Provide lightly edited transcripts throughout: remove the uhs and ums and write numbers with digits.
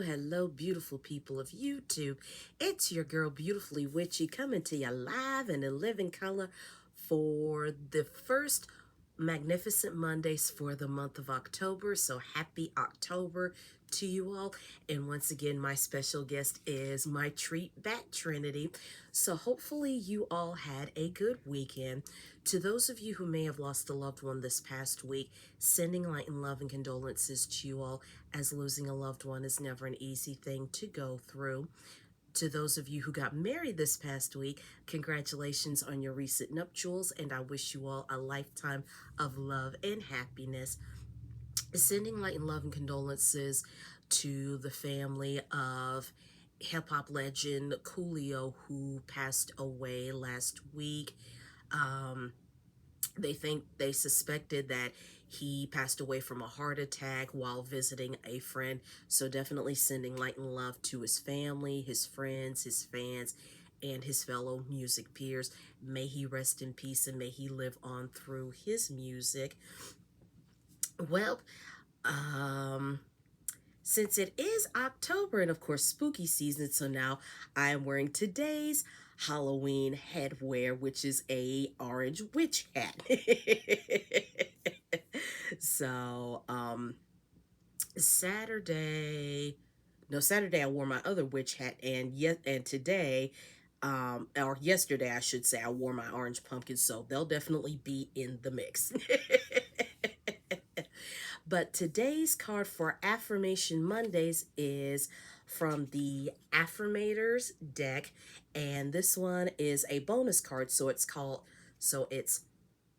Hello, beautiful people of YouTube. It's your girl, Beautifully Witchy, coming to you live and in living color for the first magnificent Mondays for the month of October. So happy October to you all. And once again, my special guest is my treat, Bat Trinity. So hopefully you all had a good weekend. To those of you who may have lost a loved one this past week, sending light and love and condolences to you all, as losing a loved one is never an easy thing to go through. To those of you who got married this past week, congratulations on your recent nuptials, and I wish you all a lifetime of love and happiness. Sending light and love and condolences to the family of hip hop legend Coolio, who passed away last week. Um, they suspected that he passed away from a heart attack while visiting a friend. So definitely sending light and love to his family, his friends, his fans, and his fellow music peers. May he rest in peace and may he live on through his music. Well, um, since it is October and of course spooky season, so now I am wearing today's Halloween headwear, which is a orange witch hat. so Saturday, no, Saturday I wore my other witch hat, and today, or yesterday I should say, I wore my orange pumpkin, so they'll definitely be in the mix. But today's card for Affirmation Mondays is from the Affirmators deck, and this one is a bonus card, so it's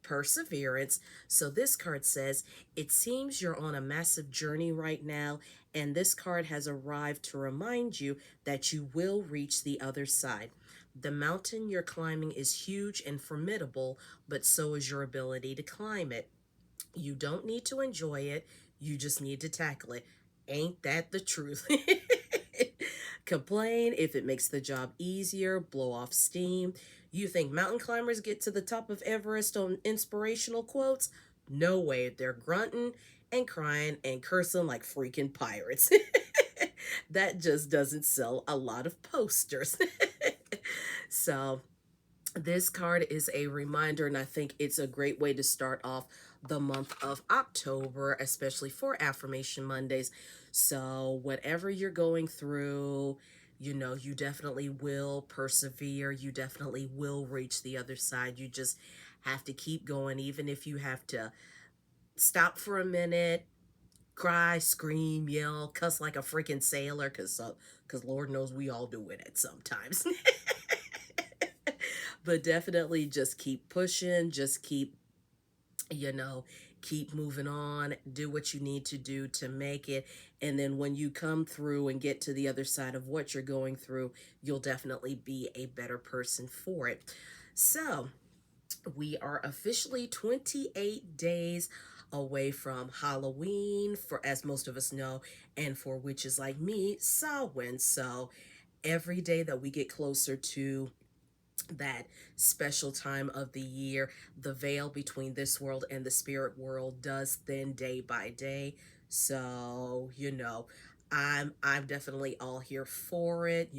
Perseverance. So this card says, it seems you're on a massive journey right now, and this card has arrived to remind you that you will reach the other side. The mountain you're climbing is huge and formidable, but so is your ability to climb it. You don't need to enjoy it, you just need to tackle it. Ain't that the truth? Complain if it makes the job easier, blow off steam. You think mountain climbers get to the top of Everest on inspirational quotes? No way. They're grunting and crying and cursing like freaking pirates. That just doesn't sell a lot of posters. So, this card is a reminder, and I think it's a great way to start off the month of October, especially for Affirmation Mondays. So, whatever you're going through, you definitely will persevere. You definitely will reach the other side. You just have to keep going, even if you have to stop for a minute, cry, scream, yell, cuss like a freaking sailor, because Lord knows we all do it at sometimes. But definitely just keep pushing, just you know, keep moving on, do what you need to do to make it. And then when you come through and get to the other side of what you're going through, you'll definitely be a better person for it. So, we are officially 28 days away from Halloween, for as most of us know, and for witches like me, Samhain. So, every day that we get closer to that special time of the year, the veil between this world and the spirit world does thin day by day. So, I'm definitely all here for it.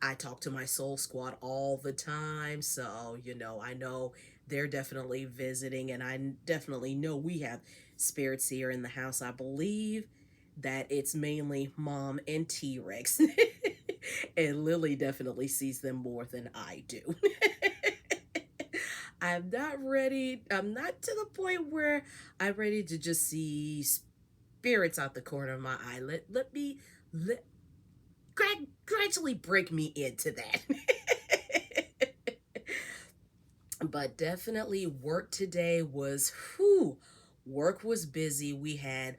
I talk to my soul squad all the time. So, I know they're definitely visiting, and I definitely know we have spirits here in the house. I believe that it's mainly Mom and T Rex. And Lily definitely sees them more than I do. I'm not ready. I'm not to the point where I'm ready to just see spirits out the corner of my eye. Let gradually break me into that. But definitely work today was, whew, work was busy. We had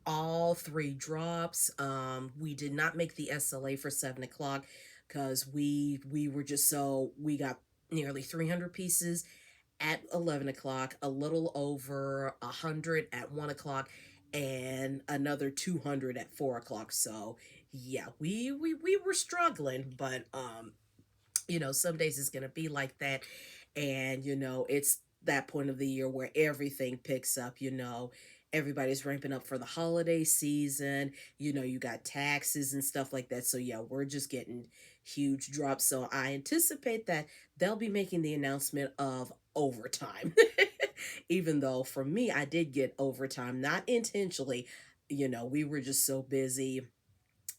all three drops. We did not make the SLA for 7 o'clock because we were just we got nearly 300 pieces at 11 o'clock, a little over 100 at 1 o'clock, and another 200 at 4 o'clock. So yeah, we were struggling, but some days it's gonna be like that. And it's that point of the year where everything picks up, everybody's ramping up for the holiday season. You know, you got taxes and stuff like that. So yeah, we're just getting huge drops. So I anticipate that they'll be making the announcement of overtime. Even though for me, I did get overtime, not intentionally. You know, we were just so busy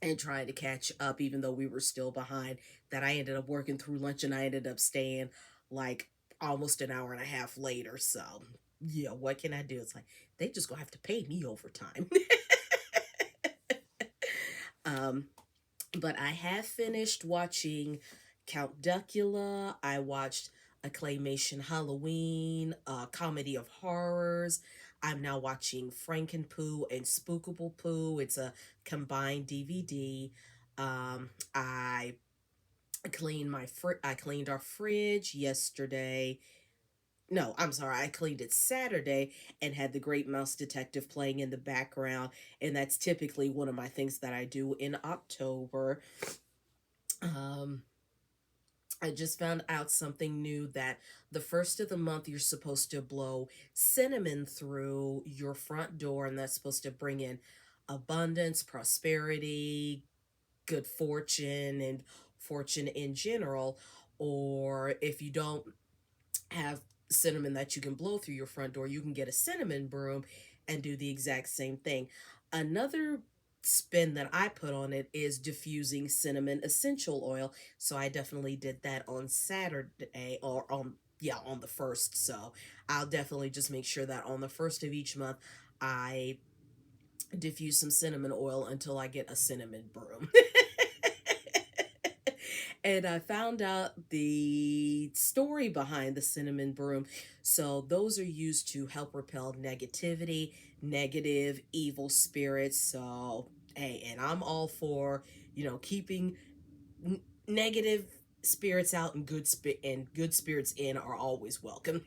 and trying to catch up, even though we were still behind, that I ended up working through lunch and I ended up staying like almost an hour and a half later. So, yeah, what can I do? It's like they just gonna have to pay me overtime. um, but I have finished watching Count Duckula. I watched a claymation Halloween, a comedy of horrors. I'm now watching Frankenpoo and Spookable Poo. It's a combined DVD. I I cleaned our fridge yesterday. No, I'm sorry. I cleaned it Saturday and had The Great Mouse Detective playing in the background, and that's typically one of my things that I do in October. Um, I just found out something new that the first of the month you're supposed to blow cinnamon through your front door, and that's supposed to bring in abundance, prosperity, good fortune, and fortune in general. Or if you don't have cinnamon that you can blow through your front door, you can get a cinnamon broom and do the exact same thing. Another spin that I put on it is diffusing cinnamon essential oil. So I definitely did that on Saturday, or on, yeah, on the first. So I'll definitely just make sure that on the first of each month I diffuse some cinnamon oil until I get a cinnamon broom. And I found out the story behind the cinnamon broom. So those are used to help repel negativity, negative, evil spirits. So hey, and I'm all for, you know, keeping negative spirits out and good spirits in are always welcome.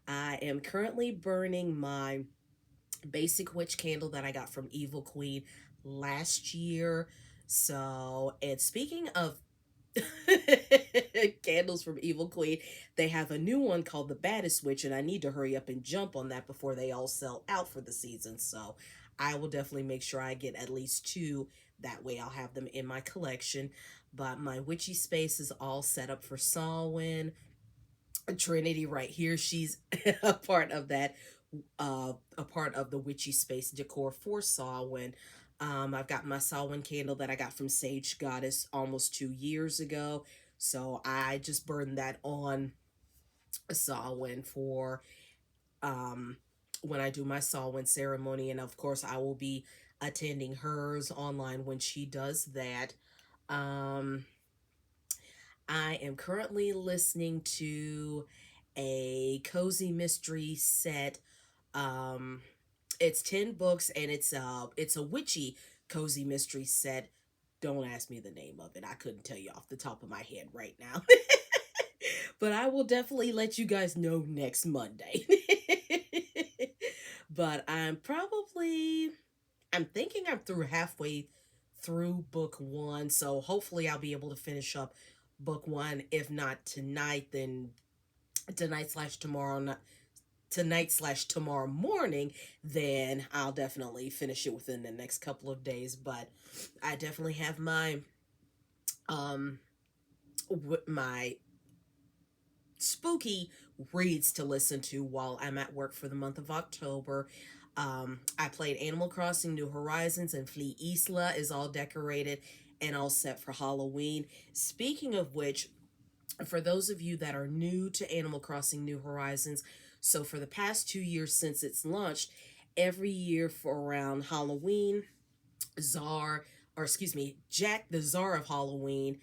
I am currently burning my basic witch candle that I got from Evil Queen last year. So, and speaking of candles from Evil Queen, they have a new one called the Baddest Witch, and I need to hurry up and jump on that before they all sell out for the season. So, I will definitely make sure I get at least two. That way, I'll have them in my collection. But my witchy space is all set up for Samhain. Trinity right here, she's a part of that, a part of the witchy space decor for Samhain. I've got my Samhain candle that I got from Sage Goddess almost 2 years ago, so I just burned that on Samhain for um when I do my Samhain ceremony, and of course I will be attending hers online when she does that. um I am currently listening to a cozy mystery set. Um, it's 10 books, and it's a witchy cozy mystery set. Don't ask me the name of it. I couldn't tell you off the top of my head right now. But I will definitely let you guys know next Monday. But I'm thinking I'm through halfway through book one, so hopefully I'll be able to finish up book one. If not tonight, then tonight slash tomorrow morning, then I'll definitely finish it within the next couple of days. But I definitely have um my spooky reads to listen to while I'm at work for the month of October. I played Animal Crossing New Horizons, and Flea Isla is all decorated and all set for Halloween. Speaking of which, for those of you that are new to Animal Crossing New Horizons, so for the past 2 years since it's launched, every year for around Halloween, Jack, the Czar of Halloween,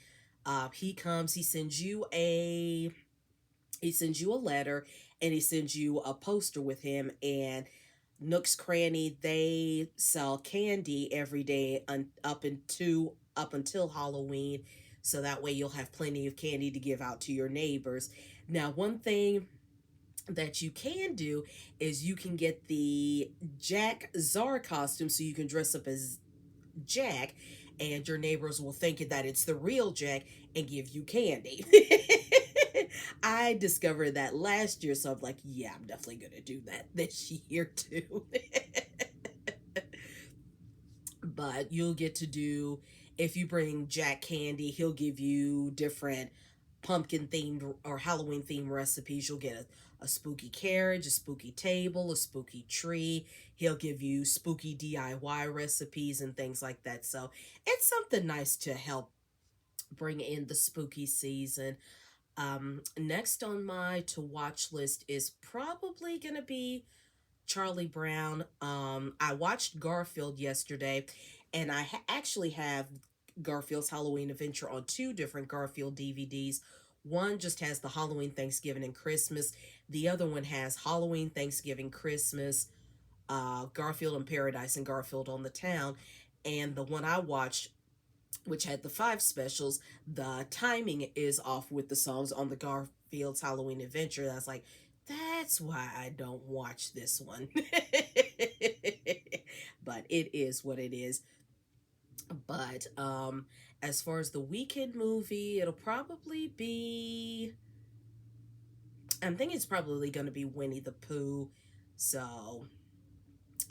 he comes, he sends you a letter, and he sends you a poster with him, and Nook's Cranny, they sell candy every day up until Halloween, so that way you'll have plenty of candy to give out to your neighbors. Now, one thing that you can do is you can get the Jack Czar costume, so you can dress up as Jack, and your neighbors will think that it's the real Jack and give you candy. I discovered that last year, so I'm like, yeah, I'm definitely gonna do that this year too. But you'll get to do, if you bring Jack Candy, he'll give you different pumpkin themed or Halloween themed recipes. You'll get a spooky carriage, a spooky table, a spooky tree. He'll give you spooky DIY recipes and things like that. So it's something nice to help bring in the spooky season. Next on my to watch list is probably gonna be Charlie Brown. I watched Garfield yesterday, and I actually have Garfield's Halloween Adventure on two different Garfield DVDs. One just has the Halloween, Thanksgiving, and Christmas. The other one has Halloween, Thanksgiving, Christmas, Garfield in Paradise, and Garfield on the Town. And the one I watched, which had the five specials, the timing is off with the songs on the Garfield's Halloween Adventure. I was like, that's why I don't watch this one. But it is what it is. But as far as the weekend movie, it'll probably be, I'm thinking it's probably going to be Winnie the Pooh. So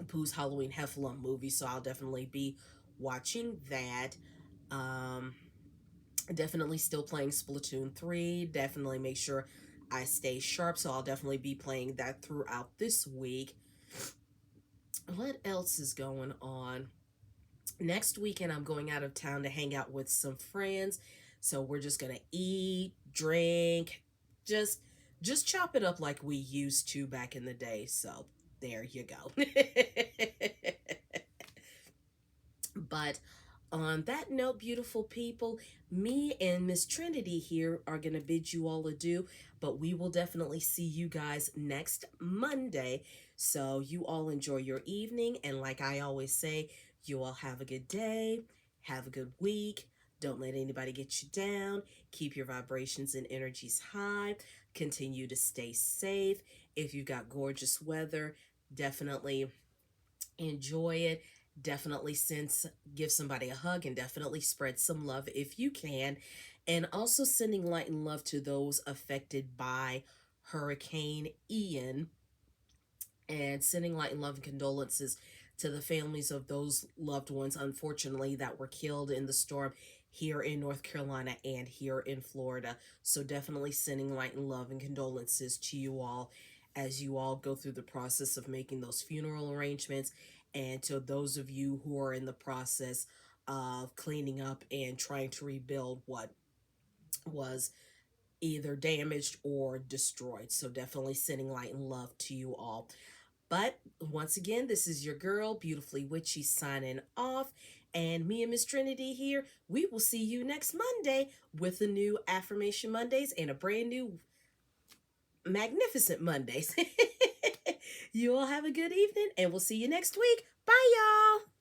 Pooh's Halloween Heffalump movie. So I'll definitely be watching that. Um, Definitely still playing Splatoon 3. Definitely make sure I stay sharp. So I'll definitely be playing that throughout this week. What else is going on? Next weekend, I'm going out of town to hang out with some friends. So we're just going to eat, drink, just just chop it up like we used to back in the day. So there you go. But on that note, beautiful people, me and Miss Trinity here are going to bid you all adieu, but we will definitely see you guys next Monday. So you all enjoy your evening. And like I always say, you all have a good day, have a good week. Don't let anybody get you down. Keep your vibrations and energies high. Continue to stay safe. If you've got gorgeous weather, definitely enjoy it. Definitely give somebody a hug, and definitely spread some love if you can. And also sending light and love to those affected by Hurricane Ian, and sending light and love and condolences to the families of those loved ones, unfortunately, that were killed in the storm here in North Carolina and here in Florida. So definitely sending light and love and condolences to you all as you all go through the process of making those funeral arrangements, and to those of you who are in the process of cleaning up and trying to rebuild what was either damaged or destroyed. So definitely sending light and love to you all. But once again, this is your girl, Beautifully Witchy, signing off. And me and Miss Trinity here, we will see you next Monday with a new Affirmation Mondays and a brand new Magnificent Mondays. You all have a good evening, and we'll see you next week. Bye, y'all.